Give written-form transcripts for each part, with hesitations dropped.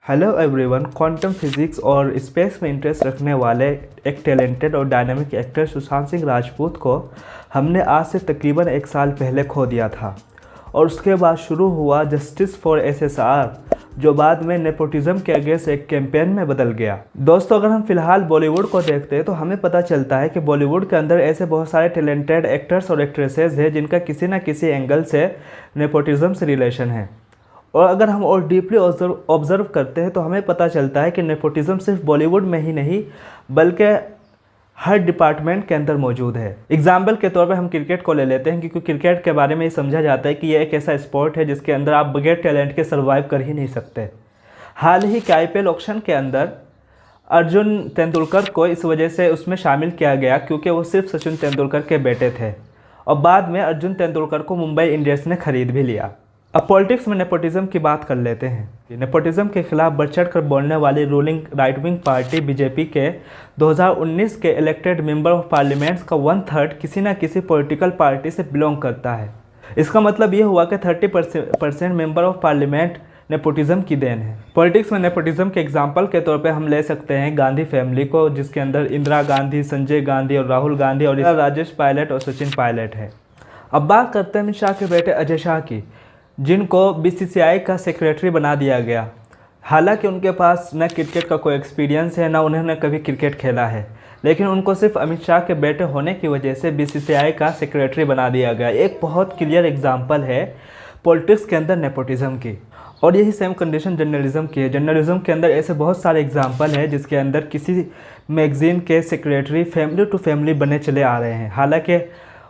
Hello everyone, quantum physics और space में interest रखने वाले एक टैलेंटेड और डायनामिक एक्टर सुशांत सिंह राजपूत को हमने आज से तकरीबन एक साल पहले खो दिया था। और उसके बाद शुरू हुआ जस्टिस फॉर एसएसआर, जो बाद में नेपोटिज्म के अगेंस्ट एक कैंपेन में बदल गया। दोस्तों, अगर हम फिलहाल बॉलीवुड को देखते हैं तो हमें पता चलता है कि बॉलीवुड के अंदर ऐसे बहुत सारे टैलेंटेड एक्टर्स और एक्ट्रेसेस हैं जिनका किसी न किसी एंगल से नेपोटिज्म से रिलेशन है। और अगर हम और डीपली ऑब्जर्व करते हैं तो हमें पता चलता है कि नेपोटिज्म सिर्फ बॉलीवुड में ही नहीं बल्कि हर डिपार्टमेंट के अंदर मौजूद है। एग्जाम्पल के तौर पे हम क्रिकेट को ले लेते हैं, क्योंकि क्रिकेट के बारे में ये समझा जाता है कि ये एक ऐसा स्पोर्ट है जिसके अंदर आप बगैर टैलेंट के सर्वाइव कर ही नहीं सकते। हाल ही के आईपीएल ऑक्शन के अंदर अर्जुन तेंदुलकर को इस वजह से उसमें शामिल किया गया क्योंकि वो सिर्फ सचिन तेंदुलकर के बेटे थे, और बाद में अर्जुन तेंदुलकर को मुंबई इंडियंस ने खरीद भी लिया। अब पॉलिटिक्स में नेपोटिज्म की बात कर लेते हैं। नेपोटिज्म के खिलाफ बढ़ चढ़ कर बोलने वाली ruling right wing party BJP के 2019 के इलेक्टेड मेंबर ऑफ पार्लियामेंट्स का 1/3 किसी न किसी पॉलिटिकल पार्टी से बिलोंग करता है। इसका मतलब ये हुआ कि 30% मेंबर ऑफ पार्लियामेंट नेपोटिज्म की देन है। पॉलिटिक्स में नेपोटिज्म के एग्जाम्पल के तौर पे हम ले सकते हैं गांधी फैमिली को, जिसके अंदर इंदिरा गांधी, संजय गांधी और राहुल गांधी और राजेश पायलट और सचिन पायलट है। अब बात करते हैं अमित शाह के बेटे अजय शाह की, जिनको बीसीसीआई का सेक्रेटरी बना दिया गया। हालांकि उनके पास न क्रिकेट का कोई एक्सपीरियंस है, न उन्होंने कभी क्रिकेट खेला है, लेकिन उनको सिर्फ अमित शाह के बेटे होने की वजह से बीसीसीआई का सेक्रेटरी बना दिया गया। एक बहुत क्लियर एग्जांपल है पॉलिटिक्स के अंदर नेपोटिज्म की। और यही सेम कंडीशन जर्नलिज्म की है। जर्नलिज्म के अंदर ऐसे बहुत सारे एग्जाम्पल हैं जिसके अंदर किसी मैगजीन के सेक्रेटरी फैमिली टू फैमिली बने चले आ रहे हैं। हालाँकि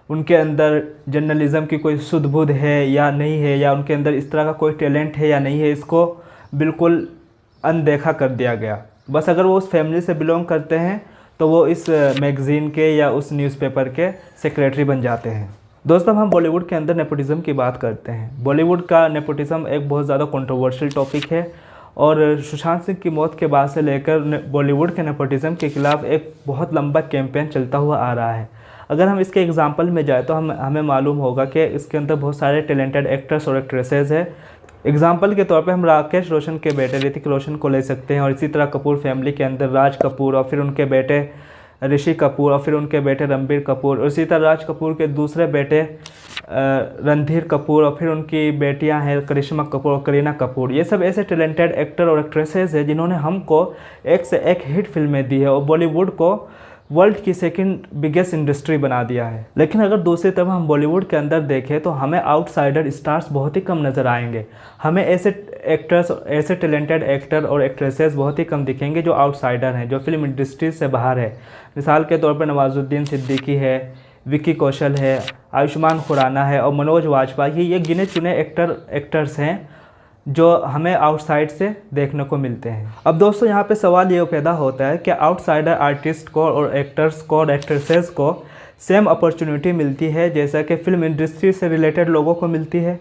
उनके अंदर जर्नलिज़म की कोई सुध बुध है या नहीं है, या उनके अंदर इस तरह का कोई टैलेंट है या नहीं है, इसको बिल्कुल अनदेखा कर दिया गया। बस अगर वो उस फैमिली से बिलोंग करते हैं तो वो इस मैगज़ीन के या उस न्यूज़पेपर के सेक्रेटरी बन जाते हैं। दोस्तों, हम बॉलीवुड के अंदर नेपोटिज्म की बात करते हैं। बॉलीवुड का नेपोटिज्म एक बहुत ज़्यादा कंट्रोवर्शियल टॉपिक है, और सुशांत सिंह की मौत के बाद से लेकर बॉलीवुड के नेपोटिज्म के खिलाफ एक बहुत लंबा कैंपेन चलता हुआ आ रहा है। अगर हम इसके एग्जांपल में जाए तो हमें मालूम होगा कि इसके अंदर बहुत सारे टैलेंटेड एक्टर्स और एक्ट्रेसेस हैं। एग्जांपल के तौर पे हम राकेश रोशन के बेटे ऋतिक रोशन को ले सकते हैं, और इसी तरह कपूर फैमिली के अंदर राज कपूर और फिर उनके बेटे ऋषि कपूर और फिर उनके बेटे रणबीर कपूर, और इसी तरह राज कपूर के दूसरे बेटे रणधीर कपूर और फिर उनकी बेटियां हैं करिश्मा कपूर और करीना कपूर। ये सब ऐसे टैलेंटेड एक्टर और एक्ट्रेसेस हैं जिन्होंने हमको एक से एक हिट फिल्में दी है और बॉलीवुड को वर्ल्ड की सेकंड बिगेस्ट इंडस्ट्री बना दिया है। लेकिन अगर दूसरी तरफ हम बॉलीवुड के अंदर देखें तो हमें आउटसाइडर स्टार्स बहुत ही कम नज़र आएंगे। हमें ऐसे एक्टर्स, ऐसे टैलेंटेड एक्टर और एक्ट्रेसेस बहुत ही कम दिखेंगे जो आउटसाइडर हैं, जो फिल्म इंडस्ट्री से बाहर है। मिसाल के तौर पर नवाजुद्दीन सिद्दीकी है, विक्की कौशल है, आयुष्मान खुराना है और मनोज वाजपेयी। ये गिने चुने एक्टर्स हैं जो हमें आउटसाइड से देखने को मिलते हैं। अब दोस्तों, यहाँ पे सवाल ये पैदा होता है कि आउटसाइडर आर्टिस्ट को और एक्टर्स को और एक्ट्रेसेस को सेम अपॉर्चुनिटी मिलती है जैसा कि फिल्म इंडस्ट्री से रिलेटेड लोगों को मिलती है?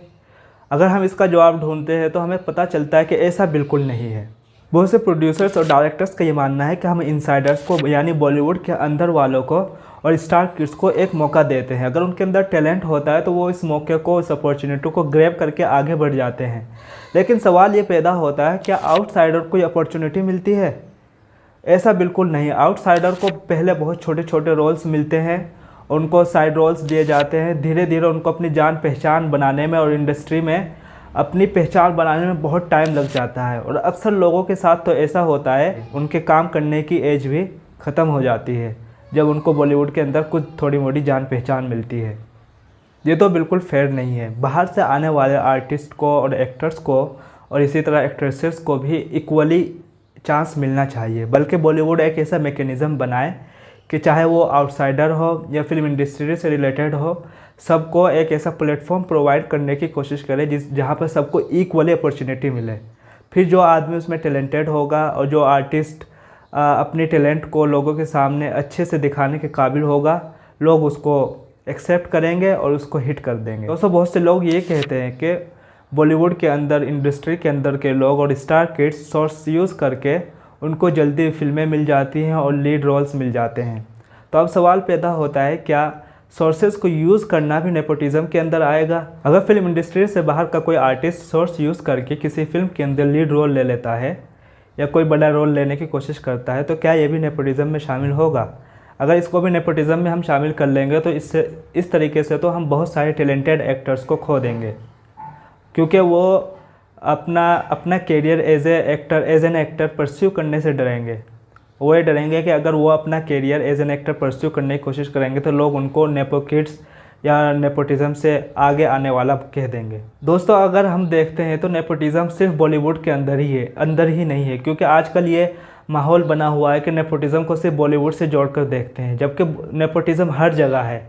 अगर हम इसका जवाब ढूंढते हैं तो हमें पता चलता है कि ऐसा बिल्कुल नहीं है। बहुत से प्रोड्यूसर्स और डायरेक्टर्स का ये मानना है कि हम इनसाइडर्स को, यानी बॉलीवुड के अंदर वालों को और स्टार किड्स को एक मौका देते हैं। अगर उनके अंदर टैलेंट होता है तो वो इस मौके को, इस अपॉर्चुनिटी को ग्रैब करके आगे बढ़ जाते हैं। लेकिन सवाल ये पैदा होता है, क्या आउटसाइडर को ये अपॉर्चुनिटी मिलती है? ऐसा बिल्कुल नहीं। आउटसाइडर को पहले बहुत छोटे छोटे रोल्स मिलते हैं, उनको साइड रोल्स दिए जाते हैं। धीरे धीरे उनको अपनी जान पहचान बनाने में और इंडस्ट्री में अपनी पहचान बनाने में बहुत टाइम लग जाता है। और अक्सर लोगों के साथ तो ऐसा होता है, उनके काम करने की एज भी ख़त्म हो जाती है जब उनको बॉलीवुड के अंदर कुछ थोड़ी मोटी जान पहचान मिलती है। ये तो बिल्कुल फेयर नहीं है। बाहर से आने वाले आर्टिस्ट को और एक्टर्स को और इसी तरह एक्ट्रेसेस को भी इक्वली चांस मिलना चाहिए। बल्कि बॉलीवुड एक ऐसा मैकेनिज़्म बनाए कि चाहे वो आउटसाइडर हो या फिल्म इंडस्ट्री से रिलेटेड हो, सबको एक ऐसा प्लेटफॉर्म प्रोवाइड करने की कोशिश करे जहाँ पर सबको इक्वली अपॉर्चुनिटी मिले। फिर जो आदमी उसमें टैलेंटेड होगा और जो आर्टिस्ट अपने टैलेंट को लोगों के सामने अच्छे से दिखाने के काबिल होगा, लोग उसको एक्सेप्ट करेंगे और उसको हिट कर देंगे। दोस्तों, बहुत से लोग ये कहते हैं कि बॉलीवुड के अंदर, इंडस्ट्री के अंदर के लोग और स्टार किड्स सोर्स यूज़ करके उनको जल्दी फिल्में मिल जाती हैं और लीड रोल्स मिल जाते हैं। तो अब सवाल पैदा होता है, क्या सोर्सेज को यूज़ करना भी नेपोटिज्म के अंदर आएगा? अगर फिल्म इंडस्ट्री से बाहर का कोई आर्टिस्ट सोर्स यूज़ करके किसी फिल्म के अंदर लीड रोल ले लेता है या कोई बड़ा रोल लेने की कोशिश करता है, तो क्या ये भी नेपोटिज़म में शामिल होगा? अगर इसको भी नेपोटिज़म में हम शामिल कर लेंगे तो इस तरीके से तो हम बहुत सारे टैलेंटेड एक्टर्स को खो देंगे, क्योंकि वो अपना career as an actor pursue करने से डरेंगे। वो ये डरेंगे कि अगर वो अपना career as an actor pursue करने की कोशिश करेंगे तो लोग उनको नेपो किड्स या नेपोटिज़म से आगे आने वाला कह देंगे। दोस्तों, अगर हम देखते हैं तो नेपोटिज़म सिर्फ बॉलीवुड के अंदर ही नहीं है, क्योंकि आजकल ये माहौल बना हुआ है कि नेपोटिज़म को सिर्फ बॉलीवुड से जोड़कर देखते हैं, जबकि नेपोटिज़म हर जगह है।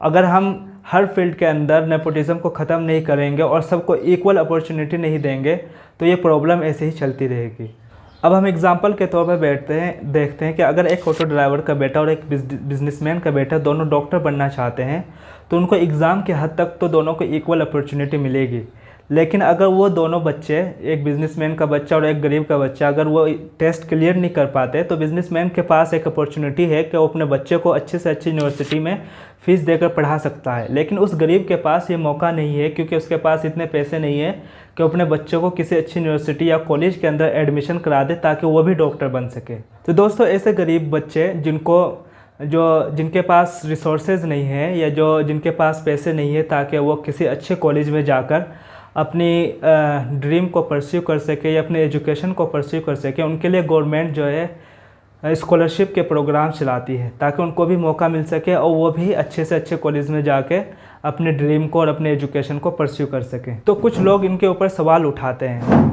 अगर हम हर फील्ड के अंदर नेपोटिज़म को ख़त्म नहीं करेंगे और सबको इक्वल अपॉर्चुनिटी नहीं देंगे तो ये प्रॉब्लम ऐसे ही चलती रहेगी। अब हम एग्जांपल के तौर पर देखते हैं कि अगर एक ऑटो ड्राइवर का बेटा और एक बिजनेसमैन का बेटा दोनों डॉक्टर बनना चाहते हैं तो उनको एग्ज़ाम के हद तक तो दोनों को इक्वल अपॉर्चुनिटी मिलेगी। लेकिन अगर वो दोनों बच्चे, एक बिजनेसमैन का बच्चा और एक गरीब का बच्चा, अगर वो टेस्ट क्लियर नहीं कर पाते तो बिजनेसमैन के पास एक अपॉर्चुनिटी है कि वो अपने बच्चे को अच्छे से अच्छी यूनिवर्सिटी में फ़ीस देकर पढ़ा सकता है। लेकिन उस गरीब के पास ये मौका नहीं है, क्योंकि उसके पास इतने पैसे नहीं है कि अपने बच्चों को किसी अच्छी यूनिवर्सिटी या कॉलेज के अंदर एडमिशन करा दे ताकि वो भी डॉक्टर बन सके। तो दोस्तों, ऐसे गरीब बच्चे जिनके पास रिसोर्सेज नहीं है या जिनके पास पैसे नहीं है ताकि वो किसी अच्छे कॉलेज में जाकर अपनी ड्रीम को परस्यू कर सके या अपने एजुकेशन को परस्यू कर सके, उनके लिए गवर्नमेंट जो है स्कॉलरशिप के प्रोग्राम चलाती है ताकि उनको भी मौका मिल सके और वो भी अच्छे से अच्छे कॉलेज में जाके अपने ड्रीम को और अपने एजुकेशन को परस्यू कर सकें। तो कुछ लोग इनके ऊपर सवाल उठाते हैं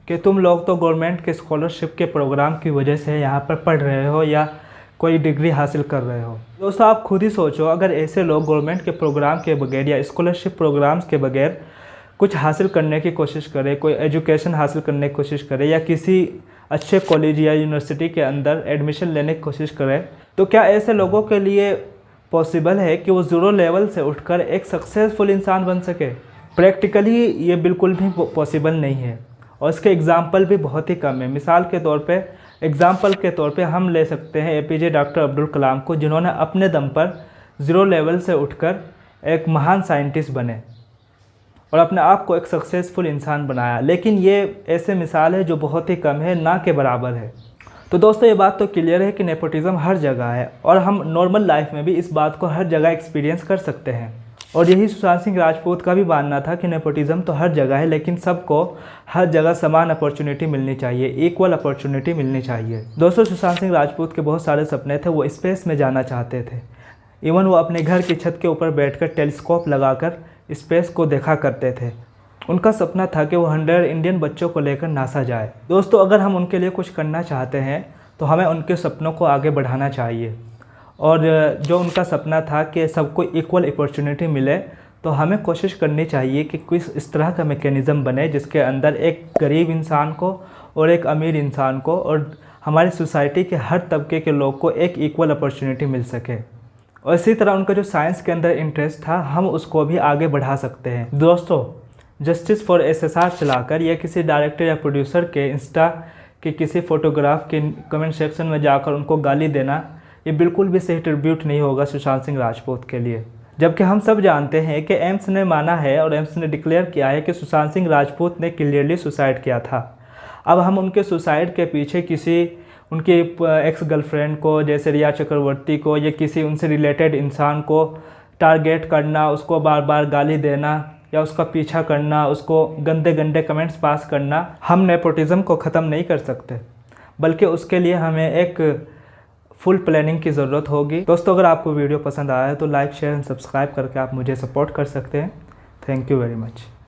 कि तुम लोग तो गवर्नमेंट के स्कॉलरशिप के प्रोग्राम की वजह से यहाँ पर पढ़ रहे हो या कोई डिग्री हासिल कर रहे हो। दोस्तों, आप खुद ही सोचो, अगर ऐसे लोग गवर्नमेंट के प्रोग्राम के बगैर या स्कॉलरशिप प्रोग्राम्स के बगैर कुछ हासिल करने की कोशिश करे, कोई एजुकेशन हासिल करने की कोशिश करे या किसी अच्छे कॉलेज या यूनिवर्सिटी के अंदर एडमिशन लेने की कोशिश करे, तो क्या ऐसे लोगों के लिए पॉसिबल है कि वो ज़ीरो लेवल से उठकर एक सक्सेसफुल इंसान बन सके? प्रैक्टिकली ये बिल्कुल भी पॉसिबल नहीं है और इसके एग्ज़ाम्पल भी बहुत ही कम है। मिसाल के तौर पे, एग्ज़ाम्पल के तौर पे हम ले सकते हैं APJ डॉक्टर अब्दुल कलाम को, जिन्होंने अपने दम पर ज़ीरो लेवल से उठकर एक महान साइंटिस्ट बने और अपने आप को एक सक्सेसफुल इंसान बनाया। लेकिन ये ऐसे मिसाल है जो बहुत ही कम है, ना के बराबर है। तो दोस्तों, ये बात तो क्लियर है कि नेपोटिज़म हर जगह है और हम नॉर्मल लाइफ में भी इस बात को हर जगह एक्सपीरियंस कर सकते हैं। और यही सुशांत सिंह राजपूत का भी मानना था कि नेपोटिज़म तो हर जगह है, लेकिन सबको हर जगह समान अपॉर्चुनिटी मिलनी चाहिए, इक्वल अपॉर्चुनिटी मिलनी चाहिए। दोस्तों, सुशांत सिंह राजपूत के बहुत सारे सपने थे। वो स्पेस में जाना चाहते थे। इवन वो अपने घर की छत के ऊपर बैठकर टेलीस्कोप लगाकर स्पेस को देखा करते थे। उनका सपना था कि वो 100 इंडियन बच्चों को लेकर नासा जाए। दोस्तों, अगर हम उनके लिए कुछ करना चाहते हैं तो हमें उनके सपनों को आगे बढ़ाना चाहिए। और जो उनका सपना था कि सबको इक्वल अपॉर्चुनिटी मिले, तो हमें कोशिश करनी चाहिए कि कुछ इस तरह का मैकेनिज़्म बने जिसके अंदर एक गरीब इंसान को और एक अमीर इंसान को और हमारी सोसाइटी के हर तबके के लोग को एक इक्वल अपॉर्चुनिटी मिल सके। और इसी तरह उनका जो साइंस के अंदर इंटरेस्ट था, हम उसको भी आगे बढ़ा सकते हैं। दोस्तों, जस्टिस फॉर SSR चलाकर या किसी डायरेक्टर या प्रोड्यूसर के इंस्टा के किसी फ़ोटोग्राफ के कमेंट सेक्शन में जाकर उनको गाली देना, ये बिल्कुल भी सही ट्रिब्यूट नहीं होगा सुशांत सिंह राजपूत के लिए। जबकि हम सब जानते हैं कि एम्स ने माना है और एम्स ने डिक्लेयर किया है कि सुशांत सिंह राजपूत ने क्लियरली सुसाइड किया था। अब हम उनके सुसाइड के पीछे किसी उनकी एक्स गर्लफ्रेंड को, जैसे रिया चक्रवर्ती को, या किसी उनसे रिलेटेड इंसान को टारगेट करना, उसको बार बार गाली देना या उसका पीछा करना, उसको गंदे गंदे कमेंट्स पास करना, हम नेपोटिज़म को ख़त्म नहीं कर सकते, बल्कि उसके लिए हमें एक फुल प्लानिंग की ज़रूरत होगी। दोस्तों, अगर आपको वीडियो पसंद आया है तो लाइक, शेयर एंड सब्सक्राइब करके आप मुझे सपोर्ट कर सकते हैं। Thank you very much.